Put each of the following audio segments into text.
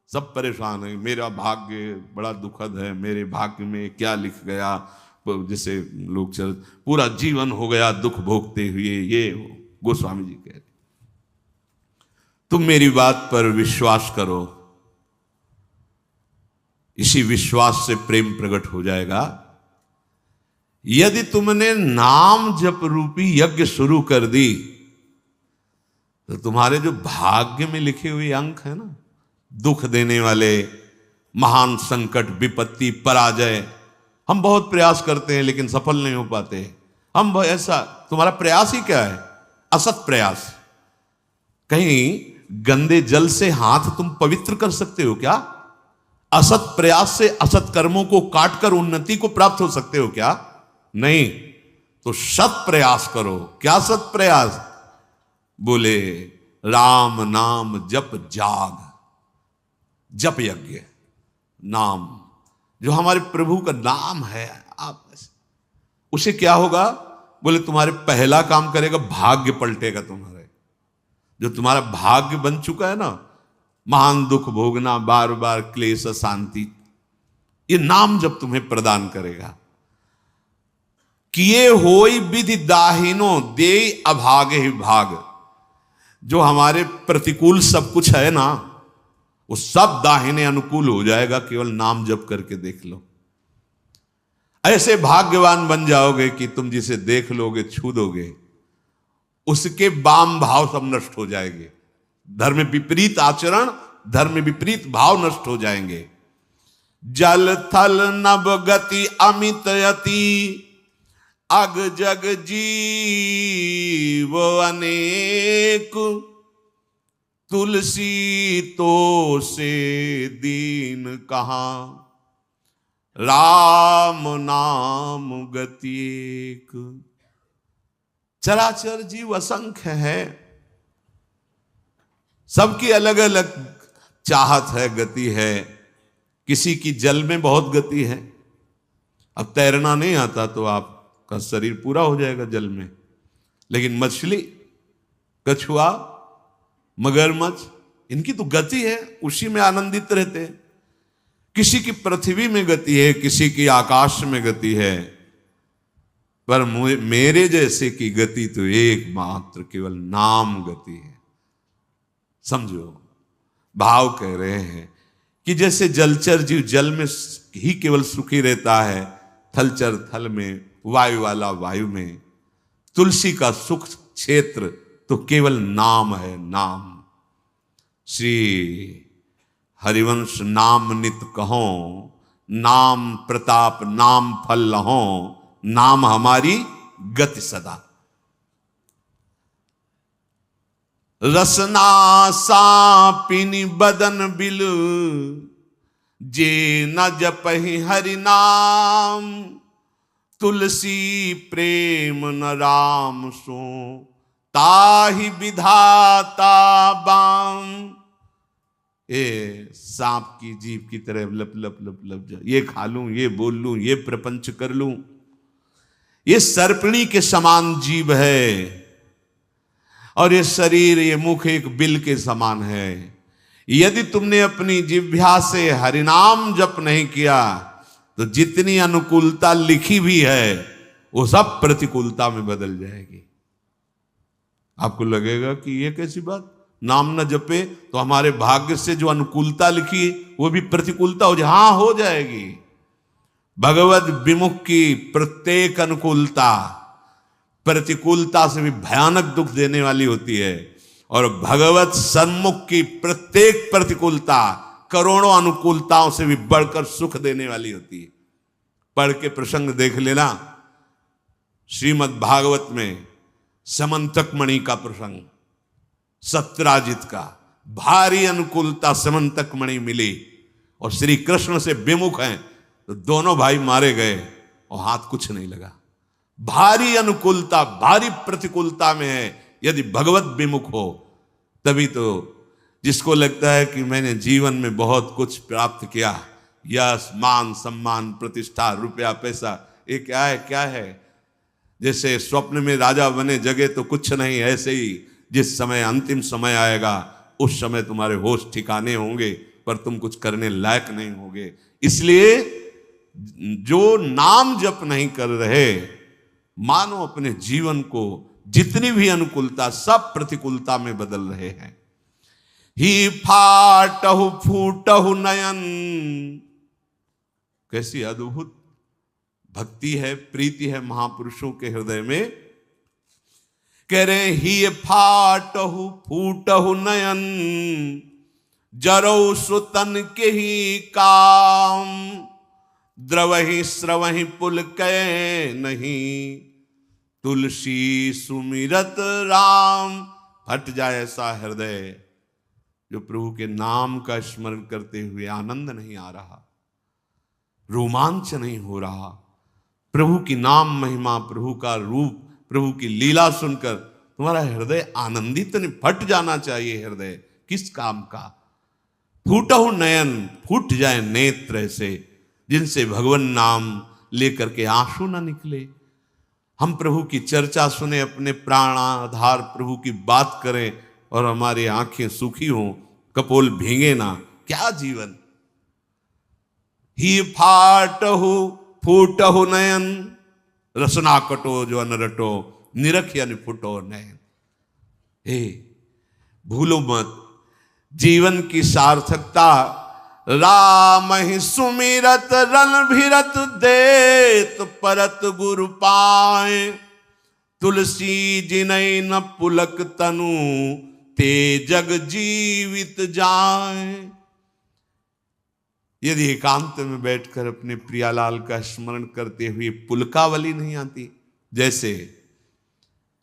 सब परेशान है, मेरा भाग्य बड़ा दुखद है, मेरे भाग्य में क्या लिख गया। जैसे लोग चल पूरा जीवन हो गया दुख भोगते हुए, ये गोस्वामी जी कह रहे तुम मेरी बात पर विश्वास करो, इसी विश्वास से प्रेम प्रकट हो जाएगा। यदि तुमने नाम जप रूपी यज्ञ शुरू कर दी तो तुम्हारे जो भाग्य में लिखे हुए अंक है ना, दुख देने वाले, महान संकट, विपत्ति, पराजय, हम बहुत प्रयास करते हैं लेकिन सफल नहीं हो पाते। हम ऐसा, तुम्हारा प्रयास ही क्या है? असत प्रयास। कहीं गंदे जल से हाथ तुम पवित्र कर सकते हो क्या? असत प्रयास से असत कर्मों को काटकर उन्नति को प्राप्त हो सकते हो क्या? नहीं। तो सत प्रयास करो। क्या सत प्रयास? बोले राम नाम जप जाग, जप यज्ञ, नाम जो हमारे प्रभु का नाम है, आप उसे क्या होगा? बोले तुम्हारे पहला काम करेगा, भाग्य पलटेगा तुम्हारे। जो तुम्हारा भाग्य बन चुका है ना, महान दुख भोगना, बार बार क्लेश, शांति, ये नाम जब तुम्हें प्रदान करेगा। किए होई विधि दाहिनो दे अभागे ही भाग। जो हमारे प्रतिकूल सब कुछ है ना, वो सब दाहिने अनुकूल हो जाएगा, केवल नाम जप करके देख लो। ऐसे भाग्यवान बन जाओगे कि तुम जिसे देख लोगे, छू दोगे, उसके वाम भाव सब नष्ट हो जाएंगे। धर्म विपरीत आचरण, धर्म विपरीत भाव नष्ट हो जाएंगे। जल थल नभ गति अमित यति, अग जग जीव अनेक, तुलसी तो से दीन कहां, राम नाम गति एक। चराचर जीव असंख्य है, सबकी अलग अलग चाहत है, गति है। किसी की जल में बहुत गति है। अब तैरना नहीं आता तो आपका शरीर पूरा हो जाएगा जल में, लेकिन मछली, कछुआ, मगरमच्छ, इनकी तो गति है, उसी में आनंदित रहते हैं। किसी की पृथ्वी में गति है, किसी की आकाश में गति है, पर मेरे जैसे की गति तो एकमात्र केवल नाम गति है। समझो, भाव कह रहे हैं कि जैसे जलचर जीव जल में ही केवल सुखी रहता है, थलचर थल में, वायु वाला वायु में, तुलसी का सुख क्षेत्र तो केवल नाम है, नाम। श्री हरिवंश नाम नित कहो, नाम प्रताप नाम फल लहो, नाम हमारी गति सदा। रसना सापिनी बदन बिल, जे न जपहि हरि नाम, तुलसी प्रेम न राम सो, ताहि विधाता बाम। ए सांप की जीभ की तरह लप लप लप लप जा, ये खा लूं, ये बोल लूं, ये प्रपंच कर लूं। ये सर्पिणी के समान जीव है, और ये शरीर, ये मुख एक बिल के समान है। यदि तुमने अपनी जिह्वा से हरिनाम जप नहीं किया तो जितनी अनुकूलता लिखी भी है वो सब प्रतिकूलता में बदल जाएगी। आपको लगेगा कि ये कैसी बात, नाम न जपे तो हमारे भाग्य से जो अनुकूलता लिखी वो भी प्रतिकूलता हो जाए। हाँ, हो जाएगी। भगवत विमुख की प्रत्येक अनुकूलता प्रतिकूलता से भी भयानक दुख देने वाली होती है, और भगवत सन्मुख की प्रत्येक प्रतिकूलता करोड़ों अनुकूलताओं से भी बढ़कर सुख देने वाली होती है। पढ़ के प्रसंग देख लेना, श्रीमद् भागवत में समंतक मणि का प्रसंग, सत्यराजित का। भारी अनुकूलता समंतक मणि मिली और श्री कृष्ण से विमुख हैं तो दोनों भाई मारे गए और हाथ कुछ नहीं लगा। भारी अनुकूलता, भारी प्रतिकूलता में है, यदि भगवत विमुख हो तभी तो। जिसको लगता है कि मैंने जीवन में बहुत कुछ प्राप्त किया, यश, मान, सम्मान, प्रतिष्ठा, रुपया, पैसा, ये क्या है, क्या है। जैसे स्वप्न में राजा बने, जगे तो कुछ नहीं, ऐसे ही जिस समय अंतिम समय आएगा उस समय तुम्हारे होश ठिकाने होंगे, पर तुम कुछ करने लायक नहीं होगे। इसलिए जो नाम जप नहीं कर रहे, मानो अपने जीवन को जितनी भी अनुकूलता सब प्रतिकूलता में बदल रहे हैं। ही फाटहु फूटहु नयन, कैसी अद्भुत भक्ति है, प्रीति है महापुरुषों के हृदय में। कह रहे ही फाटहु फूटहु नयन, जरौ सुतन के ही काम, द्रवहि स्रवहि पुल कै नहीं, तुलसी सुमिरत राम। फट जाए ऐसा हृदय जो प्रभु के नाम का स्मरण करते हुए आनंद नहीं आ रहा, रोमांच नहीं हो रहा। प्रभु की नाम महिमा, प्रभु का रूप, प्रभु की लीला सुनकर तुम्हारा हृदय आनंदित नहीं, फट जाना चाहिए हृदय। किस काम का? फूटहु नयन, फूट जाए नेत्र ऐसे जिनसे भगवान नाम लेकर के आंसू ना निकले। हम प्रभु की चर्चा सुने, अपने प्राणाधार प्रभु की बात करें और हमारी आंखें सूखी हों, कपोल भीगे ना, क्या जीवन। ही फाटहु फूटहु नयन, रसना कटो जो अनरटो, निरख यानी फुटो नयन। हे भूलो मत जीवन की सार्थकता, राम ही सुमिरत रणभिरत देत परत गुरु पाए, तुलसी जिनय न पुलक तनु, ते जग जीवित जाए। यदि एकांत में बैठकर अपने प्रियालाल का स्मरण करते हुए पुलकावली नहीं आती, जैसे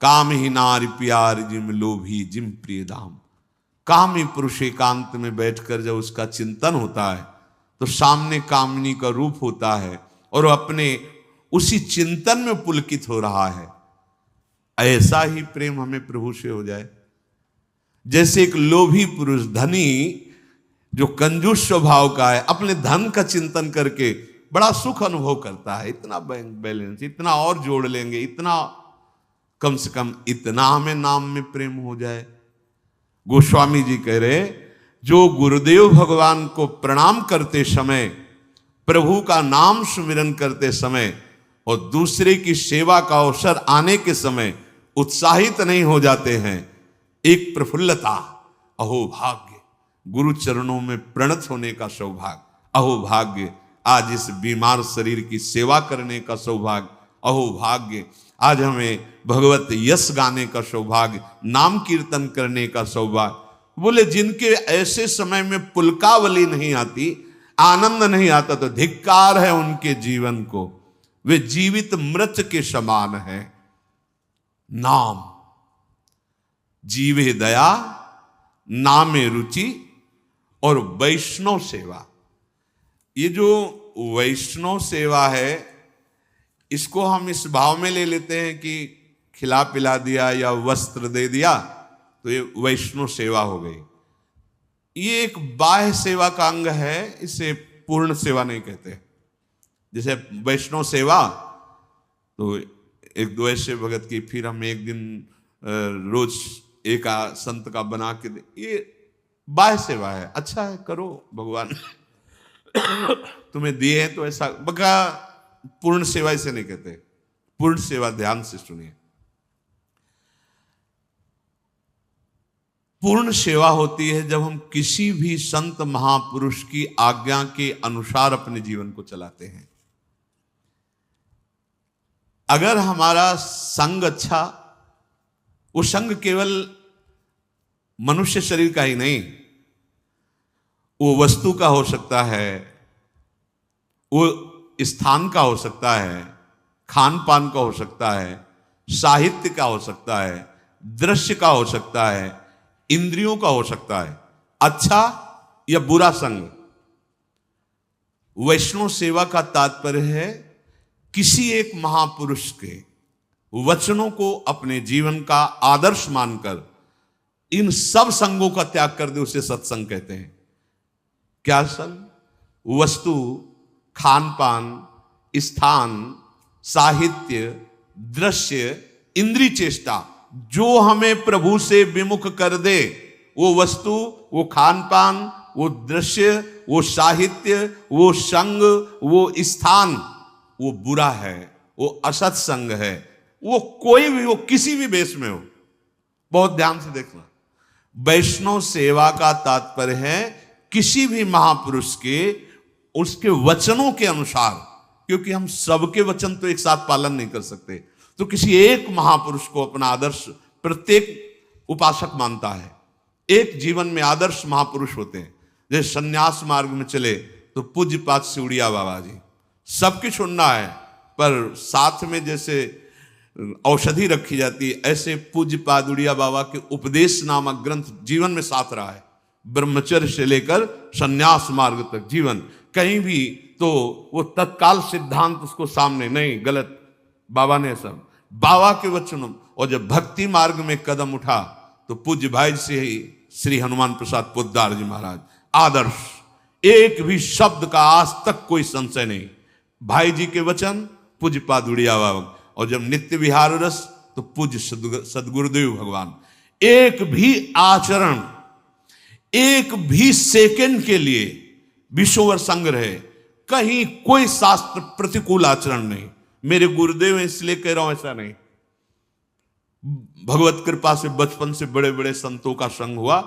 काम ही नारी प्यार जिम लोभी जिम प्रिय दाम। कामी पुरुष एकांत में बैठकर जब उसका चिंतन होता है तो सामने कामिनी का रूप होता है और अपने उसी चिंतन में पुलकित हो रहा है। ऐसा ही प्रेम हमें प्रभु से हो जाए। जैसे एक लोभी पुरुष, धनी जो कंजूस स्वभाव का है, अपने धन का चिंतन करके बड़ा सुख अनुभव करता है। इतना बैंक बैलेंस, इतना और जोड़ लेंगे, इतना, कम से कम इतना हमें नाम में प्रेम हो जाए। गोस्वामी जी कह रहे, जो गुरुदेव भगवान को प्रणाम करते समय, प्रभु का नाम सुमिरन करते समय और दूसरे की सेवा का अवसर आने के समय उत्साहित नहीं हो जाते हैं, एक प्रफुल्लता, अहो भाग्य, गुरु चरणों में प्रणत होने का सौभाग्य, अहो भाग्य, आज इस बीमार शरीर की सेवा करने का सौभाग्य, अहो भाग्य, आज हमें भगवत यश गाने का सौभाग्य, नाम कीर्तन करने का सौभाग्य। बोले जिनके ऐसे समय में पुलकावली नहीं आती, आनंद नहीं आता, तो धिक्कार है उनके जीवन को, वे जीवित मृत के समान है। नाम, जीवे दया, नामे रुचि और वैष्णव सेवा। ये जो वैष्णव सेवा है, इसको हम इस भाव में ले लेते हैं कि खिला पिला दिया या वस्त्र दे दिया तो ये वैष्णव सेवा हो गई। ये एक बाह्य सेवा का अंग है, इसे पूर्ण सेवा नहीं कहते। जैसे वैष्णव सेवा तो एक दो ऐसे भगत की, फिर हम एक दिन रोज एक संत का बना के दे, ये बाह्य सेवा है। अच्छा है, करो, भगवान तुम्हें दिए हैं तो ऐसा, बका पूर्ण सेवा इसे नहीं कहते। पूर्ण सेवा, ध्यान से सुनिए, पूर्ण सेवा होती है जब हम किसी भी संत महापुरुष की आज्ञा के अनुसार अपने जीवन को चलाते हैं। अगर हमारा संग अच्छा, वो संग केवल मनुष्य शरीर का ही नहीं, वो वस्तु का हो सकता है, वो स्थान का हो सकता है, खान पान का हो सकता है, साहित्य का हो सकता है, दृश्य का हो सकता है, इंद्रियों का हो सकता है, अच्छा या बुरा संग। वैष्णव सेवा का तात्पर्य है किसी एक महापुरुष के वचनों को अपने जीवन का आदर्श मानकर इन सब संगों का त्याग कर दे, उसे सत्संग कहते हैं। क्या संग? वस्तु, खान पान, स्थान, साहित्य, दृश्य, इंद्रिय चेष्टा, जो हमें प्रभु से विमुख कर दे, वो वस्तु, वो खान पान, वो दृश्य, वो साहित्य, वो संग, वो स्थान, वो बुरा है, वो असत संग है, वो कोई भी हो, किसी भी वेश में हो। बहुत ध्यान से देखना, वैष्णव सेवा का तात्पर्य है किसी भी महापुरुष के, उसके वचनों के अनुसार, क्योंकि हम सबके वचन तो एक साथ पालन नहीं कर सकते, तो किसी एक महापुरुष को अपना आदर्श प्रत्येक उपासक मानता है। एक जीवन में आदर्श महापुरुष होते हैं। जैसे सन्यास मार्ग में चले तो पूज्यपाद सिउड़िया बाबा जी, सबकी सुनना है, पर साथ में जैसे औषधि रखी जाती है, ऐसे पूज्यपाद उड़िया बाबा के उपदेश नामक ग्रंथ जीवन में साथ रहा है। ब्रह्मचर्य से लेकर सन्यास मार्ग तक जीवन, कहीं भी तो वो तत्काल सिद्धांत उसको सामने नहीं, गलत, बाबा ने सब बाबा के वचनों। और जब भक्ति मार्ग में कदम उठा तो पूज्य भाई से ही श्री हनुमान प्रसाद पोद्दार जी महाराज, आदर्श, एक भी शब्द का आज तक कोई संशय नहीं। भाई जी के वचन पूज्य पाद उड़िया बाबा, और जब नित्य विहार रस तो पूज्य सदगुरुदेव भगवान। एक भी आचरण, एक भी सेकंड के लिए विश्ववर संग्रह, कहीं कोई शास्त्र प्रतिकूल आचरण नहीं। मेरे गुरुदेव इसलिए कह रहा हूं, ऐसा नहीं, भगवत कृपा से बचपन से बड़े बड़े संतों का संग हुआ।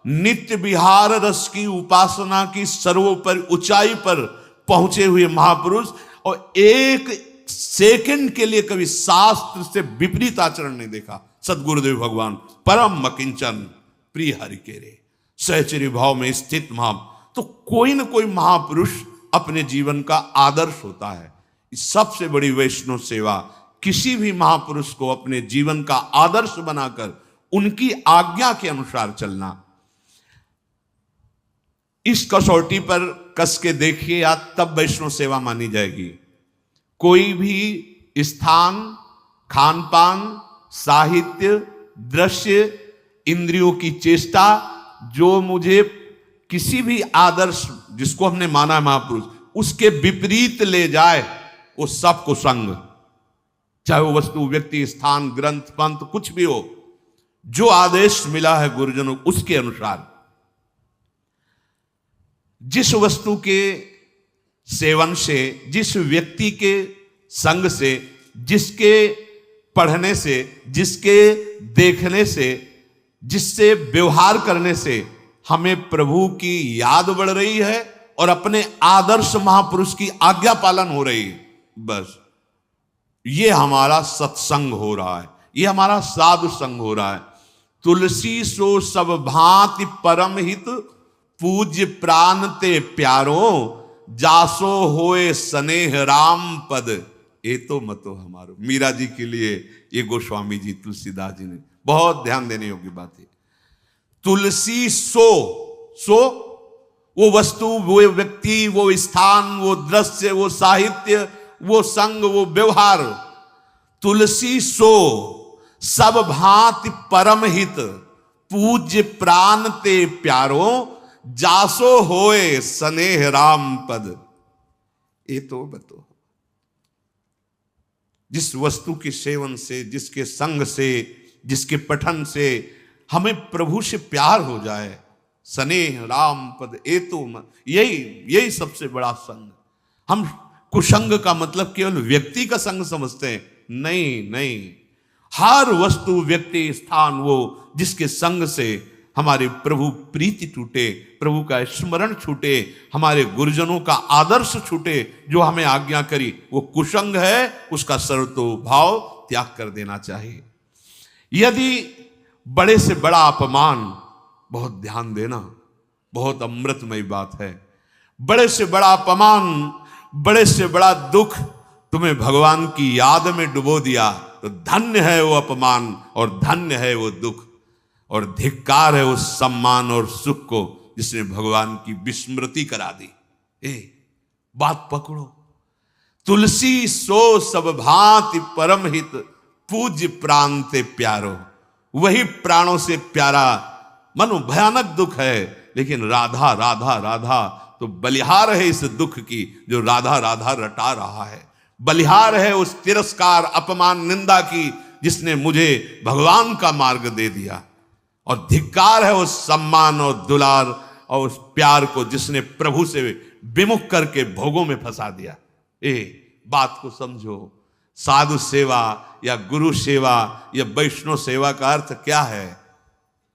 नित्य विहार रस की उपासना की सर्वोपरि ऊंचाई पर पहुंचे हुए महापुरुष, और एक सेकंड के लिए कभी शास्त्र से विपरीत आचरण नहीं देखा। सदगुरुदेव भगवान परम मकिंचन प्रिय हरि के रे, सहचर्य भाव में स्थित महा। तो कोई न कोई महापुरुष अपने जीवन का आदर्श होता है। सबसे बड़ी वैष्णव सेवा किसी भी महापुरुष को अपने जीवन का आदर्श बनाकर उनकी आज्ञा के अनुसार चलना। इस कसौटी पर कस के देखिए या तब वैष्णव सेवा मानी जाएगी। कोई भी स्थान, खान पान, साहित्य, दृश्य, इंद्रियों की चेष्टा, जो मुझे किसी भी आदर्श जिसको हमने माना है महापुरुष, उसके विपरीत ले जाए, वो सब कुसंग। चाहे वो वस्तु, व्यक्ति, स्थान, ग्रंथ, पंथ, कुछ भी हो, जो आदेश मिला है गुरुजनों उसके अनुसार। जिस वस्तु के सेवन से, जिस व्यक्ति के संग से, जिसके पढ़ने से, जिसके देखने से, जिससे व्यवहार करने से हमें प्रभु की याद बढ़ रही है और अपने आदर्श महापुरुष की आज्ञा पालन हो रही है, बस ये हमारा सत्संग हो रहा है, ये हमारा साधु संग हो रहा है। तुलसी सो सब भांति परम हित, पूज्य प्राण ते प्यारो, जासो होए स्नेह राम पद, ये तो मतो हमारो। मीरा जी के लिए ये गोस्वामी जी, तुलसीदास जी ने बहुत ध्यान देने योग्य बात है। तुलसी सो वो वस्तु, वो व्यक्ति, वो स्थान, वो दृश्य, वो साहित्य, वो संग, वो व्यवहार। तुलसी सो सब भांति परम हित, पूज्य प्राण ते प्यारो, जासो होए स्नेह राम पद, ये तो बतो। जिस वस्तु के सेवन से, जिसके संग से, जिसके पठन से हमें प्रभु से प्यार हो जाए, स्नेह राम पद, ये तो यही सबसे बड़ा संग। हम कुसंग का मतलब केवल व्यक्ति का संग समझते हैं, नहीं, हर वस्तु, व्यक्ति, स्थान, वो जिसके संग से हमारे प्रभु प्रीति टूटे, प्रभु का स्मरण छूटे, हमारे गुरुजनों का आदर्श छूटे, जो हमें आज्ञा करी, वो कुसंग है, उसका सर्वतो भाव त्याग कर देना चाहिए। यदि बड़े से बड़ा अपमान, बहुत ध्यान देना, बहुत अमृतमयी बात है, बड़े से बड़ा अपमान, बड़े से बड़ा दुख तुम्हें भगवान की याद में डुबो दिया, तो धन्य है वो अपमान और धन्य है वो दुख, और धिक्कार है उस सम्मान और सुख को जिसने भगवान की विस्मृति करा दी। बात पकड़ो। तुलसी सो सब भांति परम हित, पूज्य प्राण ते प्यारो, वही प्राणों से प्यारा। मनो भयानक दुख है, लेकिन राधा राधा राधा तो बलिहार है इस दुख की, जो राधा राधा रटा रहा है। बलिहार है उस तिरस्कार, अपमान, निंदा की, जिसने मुझे भगवान का मार्ग दे दिया। और धिक्कार है उस सम्मान और दुलार और उस प्यार को जिसने प्रभु से विमुख करके भोगों में फंसा दिया। बात को समझो। साधु सेवा या गुरु सेवा या वैष्णव सेवा का अर्थ क्या है?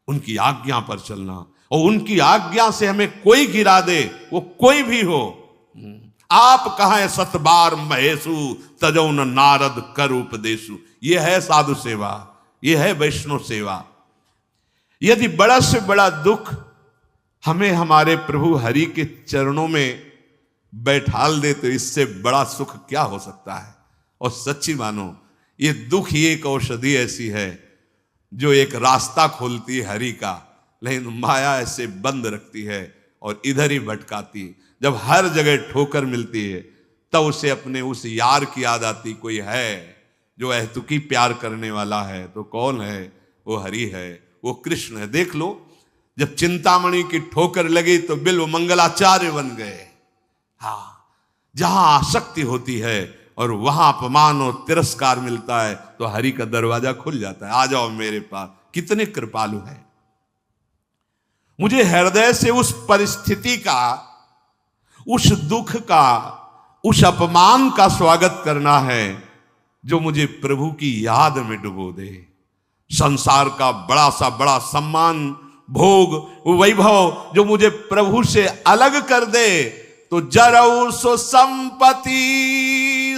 उनकी आज्ञा पर चलना, और उनकी आज्ञा से हमें कोई गिरा दे, वो कोई भी हो। आप कहाँ सतबार महेशु तजौ न नारद कर उपदेशु। ये है साधु सेवा, ये है वैष्णव सेवा। यदि बड़ा से बड़ा दुख हमें हमारे प्रभु हरि के चरणों में बैठाल दे तो इससे बड़ा सुख क्या हो सकता है। और सच्ची मानो, ये दुख ही एक औषधि ऐसी है जो एक रास्ता खोलती है हरि का, लेकिन माया ऐसे बंद रखती है और इधर ही भटकाती। जब हर जगह ठोकर मिलती है तब उसे अपने उस यार की याद आती, कोई है जो अहतुकी प्यार करने वाला है। तो कौन है? वो हरि है, वो कृष्ण है। देख लो, जब चिंतामणि की ठोकर लगी तो बिल्व मंगलाचार्य बन गए। हाँ, जहां आसक्ति होती है और वहां अपमान और तिरस्कार मिलता है तो हरि का दरवाजा खुल जाता है। आ जाओ मेरे पास। कितने कृपालु हैं। मुझे हृदय से उस परिस्थिति का, उस दुख का, उस अपमान का स्वागत करना है जो मुझे प्रभु की याद में डुबो दे। संसार का बड़ा सा बड़ा सम्मान, भोग, वैभव जो मुझे प्रभु से अलग कर दे, तो जरऊ सो संपत्ति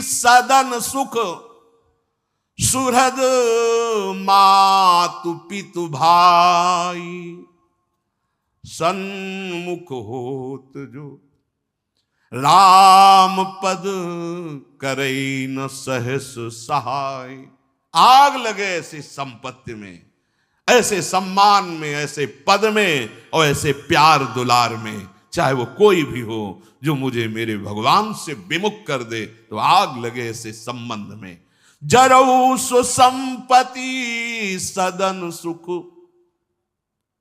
सदन सुख सुहृद मातु पितु भाई सन्मुख होत जो राम पद करई न सहस सहाय। आग लगे ऐसी संपत्ति में, ऐसे सम्मान में, ऐसे पद में और ऐसे प्यार दुलार में, चाहे वो कोई भी हो, जो मुझे मेरे भगवान से विमुख कर दे तो आग लगे ऐसे संबंध में। जरऊ सो संपत्ति सदन सुख,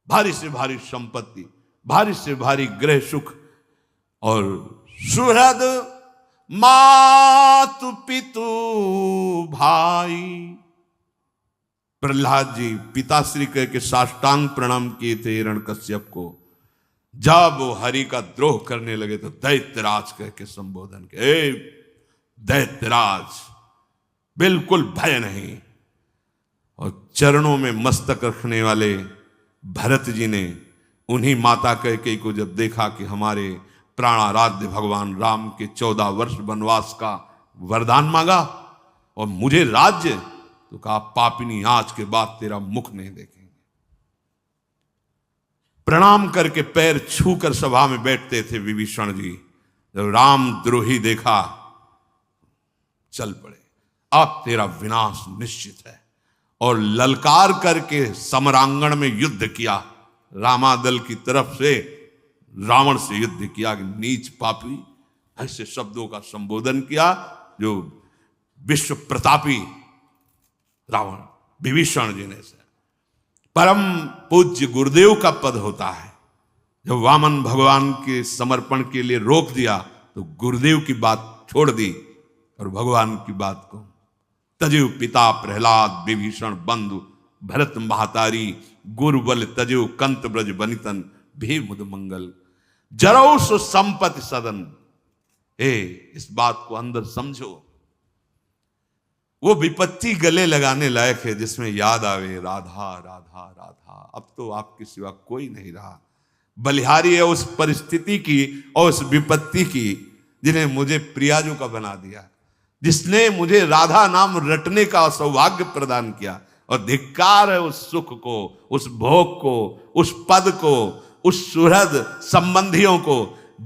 भारी से भारी संपत्ति, भारी से भारी गृह सुख, और सुहृद मातु पितु भाई। प्रहलाद जी पिताश्री कह के साष्टांग प्रणाम किए थे हिरण्यकश्यप को। जब वो हरि का द्रोह करने लगे तो दैत्यराज कह के संबोधन के, दैत्यराज, बिल्कुल भय नहीं। और चरणों में मस्तक रखने वाले भरत जी ने उन्हीं माता कैकेयी को जब देखा कि हमारे प्राणाराध्य भगवान राम के 14 वर्ष वनवास का वरदान मांगा और मुझे राज्य, तो कहा पापिनी आज के बाद तेरा मुख नहीं देखेंगे। प्रणाम करके पैर छूकर सभा में बैठते थे विभीषण जी। जब राम द्रोही देखा, चल पड़े, अब तेरा विनाश निश्चित है। और ललकार करके समरांगण में युद्ध किया। रामादल की तरफ से रावण से युद्ध किया कि नीच पापी, ऐसे शब्दों का संबोधन किया जो विश्व प्रतापी रावण विभीषण जी ने से। परम पूज्य गुरुदेव का पद होता है। जब वामन भगवान के समर्पण के लिए रोक दिया तो गुरुदेव की बात छोड़ दी और भगवान की बात को। तजु पिता प्रहलाद विभीषण बंधु भरत महातारी गुरु बल तजु कंत ब्रज बनितन भी मुद मंगल जरौ सो संपत्ति सदन। इस बात को अंदर समझो। वो विपत्ति गले लगाने लायक है जिसमें याद आवे राधा राधा राधा। अब तो आपके सिवा कोई नहीं रहा। बलिहारी है उस परिस्थिति की और उस विपत्ति की जिन्हें मुझे प्रियाजू का बना दिया, जिसने मुझे राधा नाम रटने का सौभाग्य प्रदान किया। और धिक्कार है उस सुख को, उस भोग को, उस पद को, उस सुहृद संबंधियों को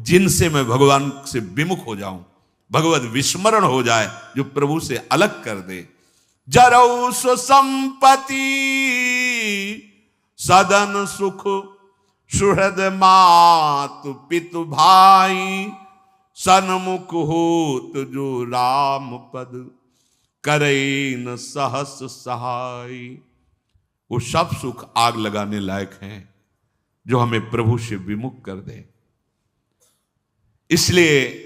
जिनसे मैं भगवान से विमुख हो जाऊं, भगवत विस्मरण हो जाए, जो प्रभु से अलग कर दे। जरौ सो संपत्ति सदन सुख सुहृद मातु पितु भाई सन्मुख होत जो राम पद करे न सहस सहाय। वो सब सुख आग लगाने लायक हैं जो हमें प्रभु से विमुख कर दे। इसलिए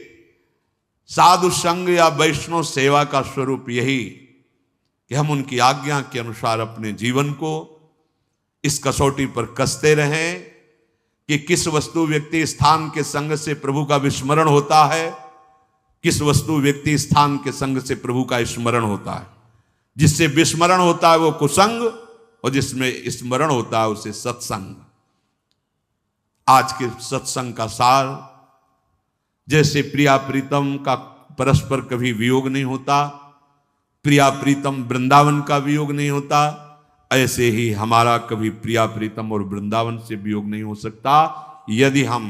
साधु संग या वैष्णव सेवा का स्वरूप यही कि हम उनकी आज्ञा के अनुसार अपने जीवन को इस कसौटी पर कसते रहें कि किस वस्तु व्यक्ति स्थान के संग से प्रभु का विस्मरण होता है, किस वस्तु व्यक्ति स्थान के संग से प्रभु का स्मरण होता है। जिससे विस्मरण होता है वो कुसंग, और जिसमें स्मरण होता है उसे सत्संग। आज के सत्संग का सार, जैसे प्रिया प्रीतम का परस्पर कभी वियोग नहीं होता, प्रिया प्रीतम वृंदावन का वियोग नहीं होता, ऐसे ही हमारा कभी प्रिया प्रीतम और वृंदावन से वियोग नहीं हो सकता यदि हम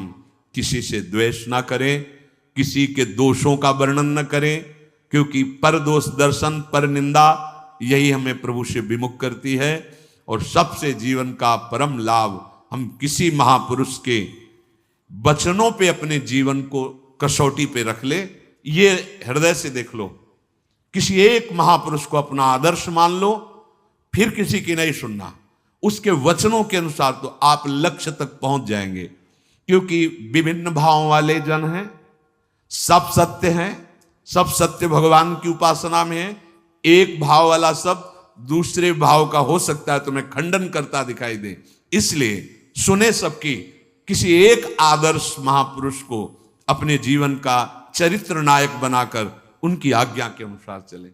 किसी से द्वेष ना करें, किसी के दोषों का वर्णन न करें, क्योंकि पर दोष दर्शन, पर निंदा यही हमें प्रभु से विमुख करती है। और सबसे जीवन का परम लाभ हम किसी महापुरुष के वचनों पे अपने जीवन को कसौटी पे रख ले। ये हृदय से देख लो, किसी एक महापुरुष को अपना आदर्श मान लो, फिर किसी की नहीं सुनना, उसके वचनों के अनुसार तो आप लक्ष्य तक पहुंच जाएंगे। क्योंकि विभिन्न भावों वाले जन हैं, सब सत्य हैं, सब सत्य भगवान की उपासना में है। एक भाव वाला सब दूसरे भाव का हो सकता है तुम्हें खंडन करता दिखाई दे, इसलिए सुने सबकी, किसी एक आदर्श महापुरुष को अपने जीवन का चरित्र नायक बनाकर उनकी आज्ञा के अनुसार चले।